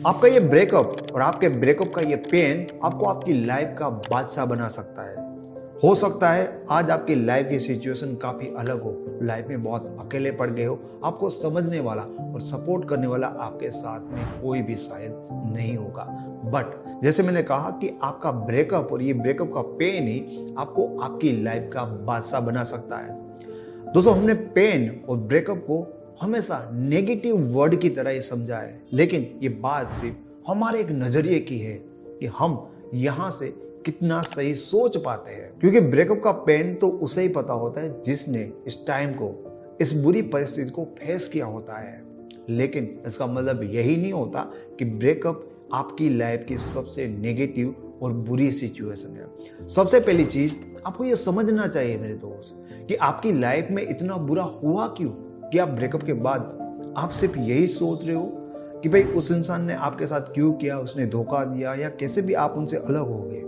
आपका ये ब्रेकअप और आपके ब्रेकअप का ये पेन आपको आपकी लाइफ का बादशाह बना सकता है। हो सकता है आज आपकी लाइफ की सिचुएशन काफी अलग हो, लाइफ में बहुत अकेले पड़ गए हो, आपको समझने वाला और सपोर्ट करने वाला आपके साथ में कोई भी शायद नहीं होगा। बट जैसे मैंने कहा कि आपका ब्रेकअप और ये ब्रेकअप का पेन ही आपको आपकी लाइफ का बादशाह बना सकता है। दोस्तों, हमने पेन और ब्रेकअप को हमेशा नेगेटिव वर्ड की तरह ही समझा है, लेकिन ये बात सिर्फ हमारे एक नजरिए की है कि हम यहाँ से कितना सही सोच पाते हैं। क्योंकि ब्रेकअप का पेन तो उसे ही पता होता है जिसने इस टाइम को, इस बुरी परिस्थिति को फेस किया होता है। लेकिन इसका मतलब यही नहीं होता कि ब्रेकअप आपकी लाइफ की सबसे नेगेटिव और बुरी सिचुएशन है। सबसे पहली चीज आपको ये समझना चाहिए मेरे दोस्त कि आपकी लाइफ में इतना बुरा हुआ क्यों कि आप ब्रेकअप के बाद आप सिर्फ यही सोच रहे हो कि भाई उस इंसान ने आपके साथ क्यों किया, उसने धोखा दिया या कैसे भी आप उनसे अलग हो गए।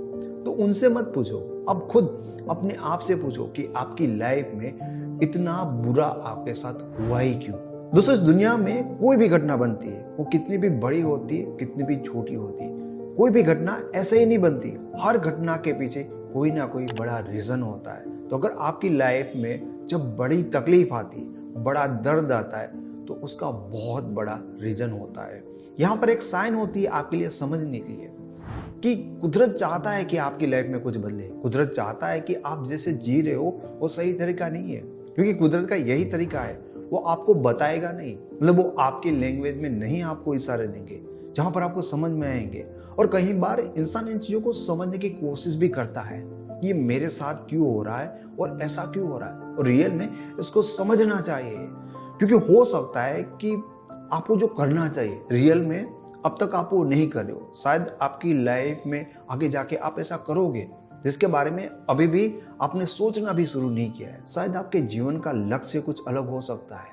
तो उनसे मत पूछो, अब खुद अपने आप से पूछो कि आपकी लाइफ में इतना बुरा आपके साथ हुआ ही क्यों। दोस्तों, इस दुनिया में कोई भी घटना बनती है, वो कितनी भी बड़ी होती है, कितनी भी छोटी होती है, कोई भी घटना ऐसे ही नहीं बनती। हर घटना के पीछे कोई ना कोई बड़ा रीजन होता है। तो अगर आपकी लाइफ में जब बड़ी तकलीफ आती है, बड़ा दर्द आता है, तो उसका बहुत बड़ा रीजन होता है। यहाँ पर एक साइन होती है आपके लिए समझने के लिए कि कुदरत चाहता है कि आपकी लाइफ में कुछ बदले। कुदरत चाहता है कि आप जैसे जी रहे हो वो सही तरीका नहीं है, क्योंकि कुदरत का यही तरीका है। वो आपको बताएगा नहीं, मतलब वो आपकी लैंग्वेज में नहीं आपको इशारे देंगे जहां पर आपको समझ में आएंगे। और कई बार इंसान इन चीजों को समझने की कोशिश भी करता है कि ये मेरे साथ क्यों हो रहा है और ऐसा क्यों हो रहा है, और रियल में इसको समझना चाहिए। क्योंकि हो सकता है कि आपको जो करना चाहिए रियल में अब तक आप वो नहीं कर रहे हो। शायद आपकी लाइफ में आगे जाके आप ऐसा करोगे जिसके बारे में अभी भी आपने सोचना भी शुरू नहीं किया है। शायद आपके जीवन का लक्ष्य कुछ अलग हो सकता है,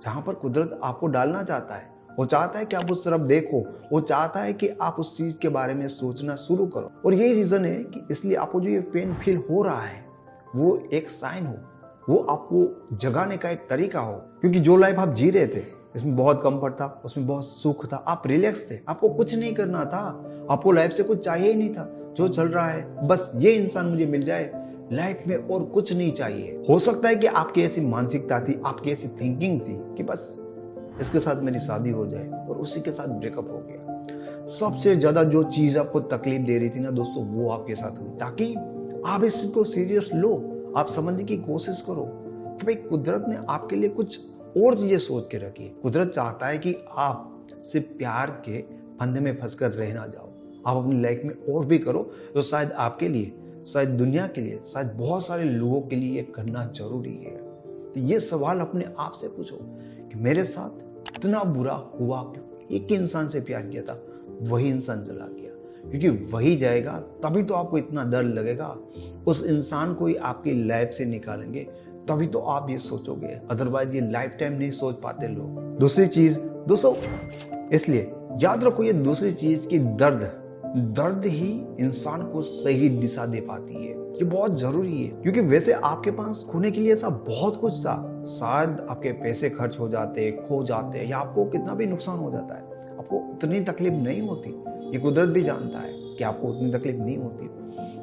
जहां पर कुदरत आपको डालना चाहता है। वो चाहता है कि आप उस तरफ देखो, वो चाहता है कि आप उस चीज के बारे में सोचना शुरू करो। और यही रीजन है कि इसलिए आपको जो ये पेन फील हो रहा है वो एक साइन हो, वो आपको जगाने का एक तरीका हो। क्योंकि जो लाइफ आप जी रहे थे इसमें बहुत कंफर्ट था, उसमें बहुत सुख था, आप रिलैक्स थे, आपको कुछ नहीं करना था, आपको लाइफ से कुछ चाहिए ही नहीं था। जो चल रहा है बस ये इंसान मुझे मिल जाए, लाइफ में और कुछ नहीं चाहिए। हो सकता है कि आपकी ऐसी मानसिकता थी, आपकी ऐसी थिंकिंग थी कि बस इसके साथ मेरी शादी हो जाए, और उसी के साथ ब्रेकअप हो गया। सबसे ज्यादा जो चीज आपको तकलीफ दे रही थी ना दोस्तों, वो आपके साथ हुई। ताकि आप इस चीज को सीरियस लो, आप समझने की कोशिश करो कि भाई कुदरत ने आपके लिए कुछ और चीजें सोच के रखी है। कुदरत चाहता है कि आप सिर्फ प्यार के फंदे में फंसकर रह ना जाओ, आप अपनी लाइफ में और भी करो तो शायद आपके लिए, शायद दुनिया के लिए, शायद बहुत सारे लोगों के लिए ये करना जरूरी है। तो ये सवाल अपने आप से पूछो कि मेरे साथ इतना बुरा हुआ क्यों। एक इंसान से प्यार किया था, वही इंसान चला गया, क्योंकि वही जाएगा तभी तो आपको इतना डर लगेगा। उस इंसान को ही आपकी लाइफ से निकालेंगे तभी तो आप ये सोचोगे, अदरवाइज ये लाइफ टाइम नहीं सोच पाते लोग। दूसरी चीज दोस्तों, इसलिए याद रखो ये दूसरी चीज की दर्द ही इंसान को सही दिशा दे पाती है। ये बहुत जरूरी है, क्योंकि वैसे आपके पास खोने के लिए ऐसा बहुत कुछ था। शायद आपके पैसे खर्च हो जाते, खो जाते, या आपको कितना भी नुकसान हो जाता है, आपको उतनी तकलीफ नहीं होती। ये कुदरत भी जानता है कि आपको उतनी तकलीफ नहीं होती।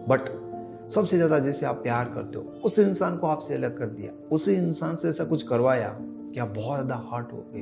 बट सबसे ज्यादा जिससे आप प्यार करते हो, उस इंसान को आपसे अलग कर दिया, उसी इंसान से ऐसा कुछ करवाया कि आप बहुत ज्यादा हर्ट हो गए।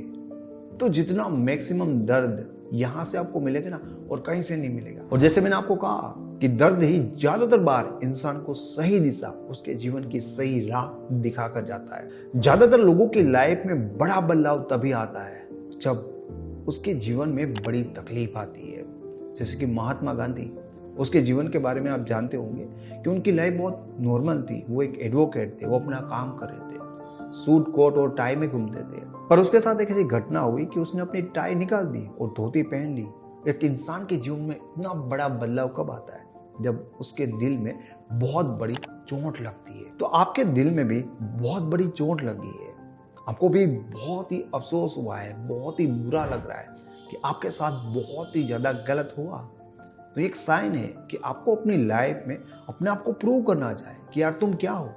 तो जितना मैक्सिमम दर्द यहां से आपको मिलेगा ना, और कहीं से नहीं मिलेगा। और जैसे मैंने आपको कहा कि दर्द ही ज्यादातर बार इंसान को सही दिशा, उसके जीवन की सही राह दिखा कर जाता है। ज्यादातर लोगों की लाइफ में बड़ा बदलाव तभी आता है जब उसके जीवन में बड़ी तकलीफ आती है। जैसे कि महात्मा गांधी, उसके जीवन के बारे में आप जानते होंगे कि उनकी लाइफ बहुत नॉर्मल थी। वो एक एडवोकेट थे, वो अपना काम कर रहे थे, सूट कोट और टाई में घूमते थे। पर उसके साथ एक ऐसी घटना हुई कि उसने अपनी टाई निकाल दी और धोती पहन ली। एक इंसान के जीवन में इतना बड़ा बदलाव कब आता है? जब उसके दिल में बहुत बड़ी चोट लगती है। तो आपके दिल में भी बहुत बड़ी चोट लगी है, आपको भी बहुत ही अफसोस हुआ है, बहुत ही बुरा लग रहा है कि आपके साथ बहुत ही ज्यादा गलत हुआ। तो एक साइन है कि आपको अपनी लाइफ में अपने आप को प्रूव करना चाहिए कि यार तुम क्या हो।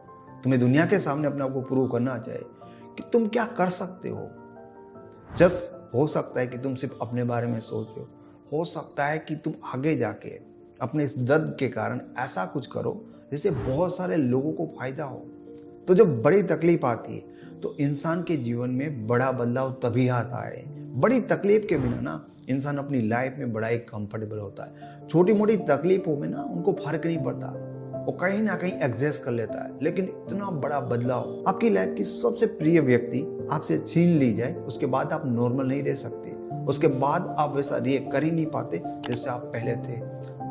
तुम्हें दुनिया के सामने अपने आप को प्रूव करना चाहिए कि तुम क्या कर सकते हो। जस्ट हो सकता है कि तुम सिर्फ अपने बारे में सोच रहे हो सकता है कि तुम आगे जाके अपने इस दर्द के कारण ऐसा कुछ करो जिससे बहुत सारे लोगों को फायदा हो। तो जब बड़ी तकलीफ आती है तो इंसान के जीवन में बड़ा बदलाव तभी आता है। बड़ी तकलीफ के बिना ना इंसान अपनी लाइफ में बड़ा ही कंफर्टेबल होता है। छोटी मोटी तकलीफों में ना उनको फर्क नहीं पड़ता, वो कहीं ना कहीं एडजस्ट कर लेता है। लेकिन इतना बड़ा बदलाव आपकी लाइफ की सबसे प्रिय व्यक्ति आपसे छीन ली जाए, उसके बाद आप नॉर्मल नहीं रह सकते। उसके बाद आप वैसा रिएक्ट कर ही नहीं पाते जैसे आप पहले थे।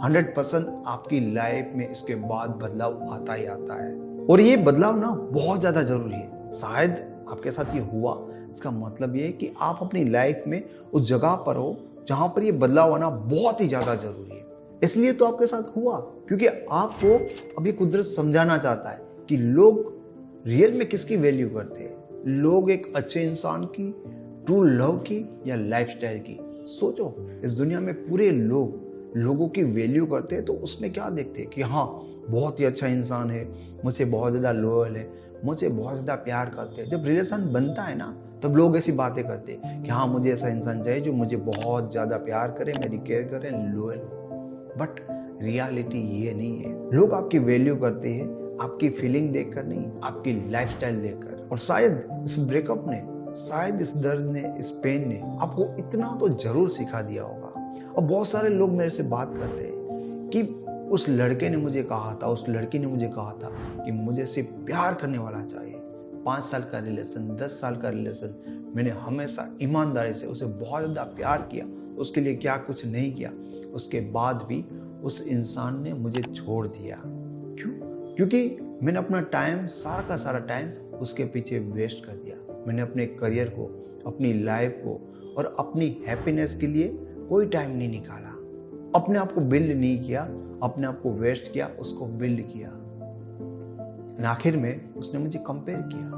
100% आपकी लाइफ में इसके बाद बदलाव आता ही आता है, और ये बदलाव ना बहुत ज्यादा जरूरी है। शायद आपके साथ ये हुआ, इसका मतलब ये है कि आप अपनी लाइफ में उस जगह पर हो जहां पर ये बदलाव आना बहुत ही ज्यादा जरूरी है। इसलिए तो आपके साथ हुआ, क्योंकि आपको अभी कुदरत समझाना चाहता है कि लोग रियल में किसकी वैल्यू करते हैं। लोग एक अच्छे इंसान की, ट्रू लव की, या लाइफस्टाइल की। सोचो, इस दुनिया में पूरे लोगों की वैल्यू करते हैं तो उसमें क्या देखते हैं कि हाँ बहुत ही अच्छा इंसान है, मुझसे बहुत ज़्यादा लॉयल है, मुझसे बहुत ज़्यादा प्यार करते हैं। जब रिलेशन बनता है ना तब लोग ऐसी बातें करते हैं कि हाँ मुझे ऐसा इंसान चाहिए जो मुझे बहुत ज़्यादा प्यार करे, मेरी केयर करे, लॉयल हो। बट रियलिटी ये नहीं है। लोग आपकी वैल्यू करते हैं आपकी फीलिंग देखकर नहीं, आपकी लाइफस्टाइल देखकर। और शायद इस ब्रेकअप ने, शायद इस दर्द ने, इस पेन ने आपको इतना तो जरूर सिखा दिया होगा। और बहुत सारे लोग मेरे से बात करते हैं कि उस लड़के ने मुझे कहा था, उस लड़की ने मुझे कहा था कि मुझे सिर्फ प्यार करने वाला चाहिए। 5 साल का रिलेशन, 10 साल का रिलेशन, मैंने हमेशा ईमानदारी से उसे बहुत ज़्यादा प्यार किया, उसके लिए क्या कुछ नहीं किया। उसके बाद भी उस इंसान ने मुझे छोड़ दिया। क्यों? क्योंकि मैंने अपना टाइम, सारा का सारा टाइम उसके पीछे वेस्ट कर दिया। मैंने अपने करियर को, अपनी लाइफ को और अपनी हैप्पीनेस के लिए कोई टाइम नहीं निकाला। अपने आप को बिल्ड नहीं किया, अपने आप को वेस्ट किया, उसको बिल्ड किया। आखिर में उसने मुझे कंपेयर किया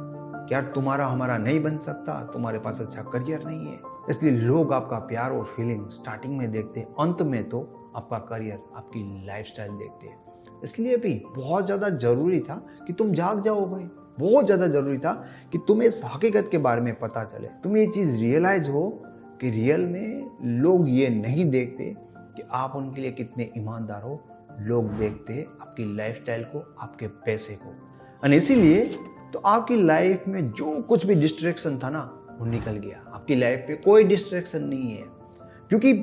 कि यार तुम्हारा हमारा नहीं बन सकता, तुम्हारे पास अच्छा करियर नहीं है। इसलिए लोग आपका प्यार और फीलिंग स्टार्टिंग में देखते हैं, अंत में तो आपका करियर, आपकी लाइफस्टाइल देखते हैं। इसलिए भी बहुत ज़्यादा जरूरी था कि तुम जाग जाओ भाई। बहुत ज़्यादा जरूरी था कि तुम्हें इस हकीकत के बारे में पता चले, तुम्हें ये चीज़ रियलाइज हो कि रियल में लोग ये नहीं देखते कि आप उनके लिए कितने ईमानदार हो। लोग देखते हैं आपकी लाइफस्टाइल को, आपके पैसे को। और इसीलिए तो आपकी लाइफ में जो कुछ भी डिस्ट्रैक्शन था ना वो निकल गया। आपकी लाइफ पे कोई डिस्ट्रैक्शन नहीं है, क्योंकि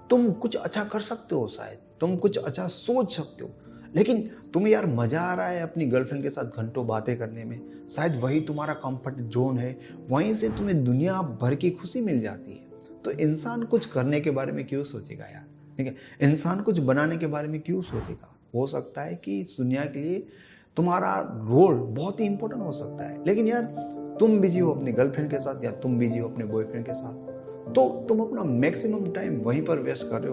तुम कुछ अच्छा कर सकते हो, शायद तुम कुछ अच्छा सोच सकते हो, लेकिन तुम्हें यार मजा आ रहा है अपनी गर्लफ्रेंड के साथ घंटों बातें करने में। शायद वही तुम्हारा कंफर्ट जोन है, वहीं से तुम्हें दुनिया भर की खुशी मिल जाती है। तो इंसान कुछ करने के बारे में क्यों सोचेगा यार? ठीक है, इंसान कुछ बनाने के बारे में क्यों सोचेगा? हो सकता है कि इस दुनिया के लिए तुम्हारा रोल बहुत ही इंपॉर्टेंट हो सकता है, लेकिन यार तुम बिजी हो अपनी गर्लफ्रेंड के साथ या तुम बिजी हो अपने बॉयफ्रेंड के साथ, तो तुम अपना मैक्सिमम टाइम वहीं पर वेस्ट कर रहे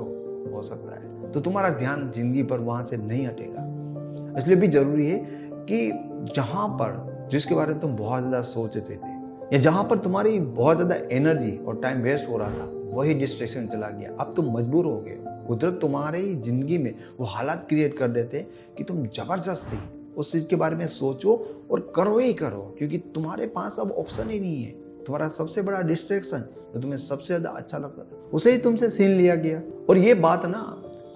हो सकता है। तो तुम्हारा ध्यान जिंदगी पर वहां से नहीं हटेगा। इसलिए भी जरूरी है कि जहां पर, जिसके बारे में तुम बहुत ज्यादा सोचते थे या जहां पर तुम्हारी बहुत ज्यादा एनर्जी और टाइम वेस्ट हो रहा था, वही डिस्ट्रैक्शन चला गया। अब तुम मजबूर हो गए। कुदरत तुम्हारी जिंदगी में वो हालात क्रिएट कर देते कि तुम जबरदस्ती उस चीज के बारे में सोचो और करो ही करो, क्योंकि तुम्हारे पास अब ऑप्शन ही नहीं है। तुम्हारा सबसे बड़ा डिस्ट्रैक्शन जो तुम्हें सबसे ज्यादा अच्छा लगता था, उसे ही तुमसे छीन लिया गया। और ये बात ना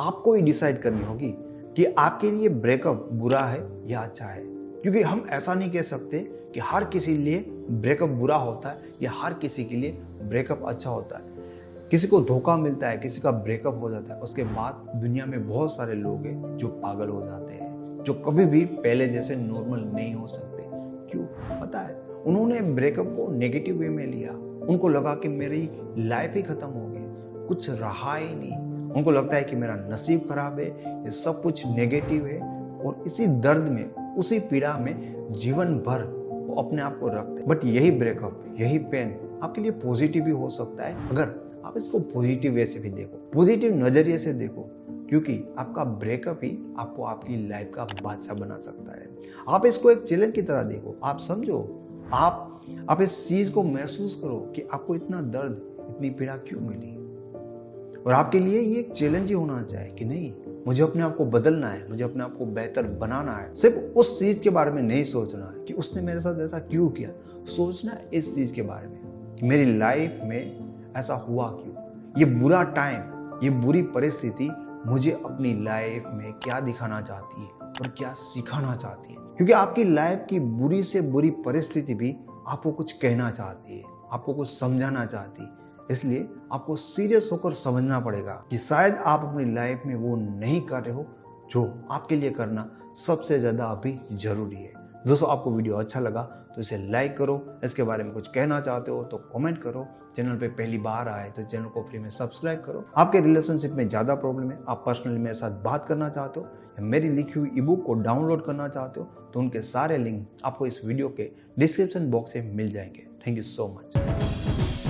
आपको ही डिसाइड करनी होगी कि आपके लिए ब्रेकअप बुरा है या अच्छा है। क्योंकि हम ऐसा नहीं कह सकते कि हर किसी लिए ब्रेकअप बुरा होता है या हर किसी के लिए ब्रेकअप अच्छा होता है। किसी को धोखा मिलता है, किसी का ब्रेकअप हो जाता है, उसके बाद दुनिया में बहुत सारे लोग हैं जो पागल हो जाते हैं, जो कभी भी पहले जैसे नॉर्मल नहीं हो सकते। क्यों? पता है, उन्होंने ब्रेकअप को नेगेटिव वे में लिया। उनको लगा कि मेरी लाइफ ही खत्म हो गई, कुछ रहा ही नहीं। उनको लगता है कि मेरा नसीब खराब है, ये सब कुछ नेगेटिव है, और इसी दर्द में, उसी पीड़ा में जीवन भर वो अपने आप को रखते। बट यही ब्रेकअप, यही पेन आपके लिए पॉजिटिव भी हो सकता है, अगर आप इसको पॉजिटिव वे से भी देखो, पॉजिटिव नजरिए से देखो। क्योंकि आपका ब्रेकअप ही आपको आपकी लाइफ का बादशाह बना सकता है। आप इसको एक चैलेंज की तरह देखो, आप समझो, आप इस चीज को महसूस करो कि आपको इतना दर्द, इतनी पीड़ा क्यों मिली। और आपके लिए ये एक चैलेंज ही होना चाहिए कि नहीं, मुझे अपने आप को बदलना है, मुझे अपने आप को बेहतर बनाना है। सिर्फ उस चीज के बारे में नहीं सोचना है कि उसने मेरे साथ ऐसा क्यों किया, सोचना इस चीज के बारे में कि मेरी लाइफ में ऐसा हुआ क्यों, ये बुरा टाइम ये बुरी परिस्थिति मुझे अपनी लाइफ में क्या दिखाना चाहती है और क्या सिखाना चाहती है। क्योंकि आपकी लाइफ की बुरी से बुरी परिस्थिति भी आपको कुछ कहना चाहती है, आपको कुछ समझाना चाहती है। इसलिए आपको सीरियस होकर समझना पड़ेगा कि शायद आप अपनी लाइफ में वो नहीं कर रहे हो जो आपके लिए करना सबसे ज़्यादा अभी जरूरी है। दोस्तों, आपको वीडियो अच्छा लगा तो इसे लाइक करो, इसके बारे में कुछ कहना चाहते हो तो कमेंट करो। चैनल पे पहली बार आए तो चैनल को फ्री में सब्सक्राइब करो। आपके रिलेशनशिप में ज़्यादा प्रॉब्लम है, आप पर्सनली मेरे साथ बात करना चाहते हो या मेरी लिखी हुई ईबुक को डाउनलोड करना चाहते हो तो उनके सारे लिंक आपको इस वीडियो के डिस्क्रिप्शन बॉक्स में मिल जाएंगे। Thank you so much.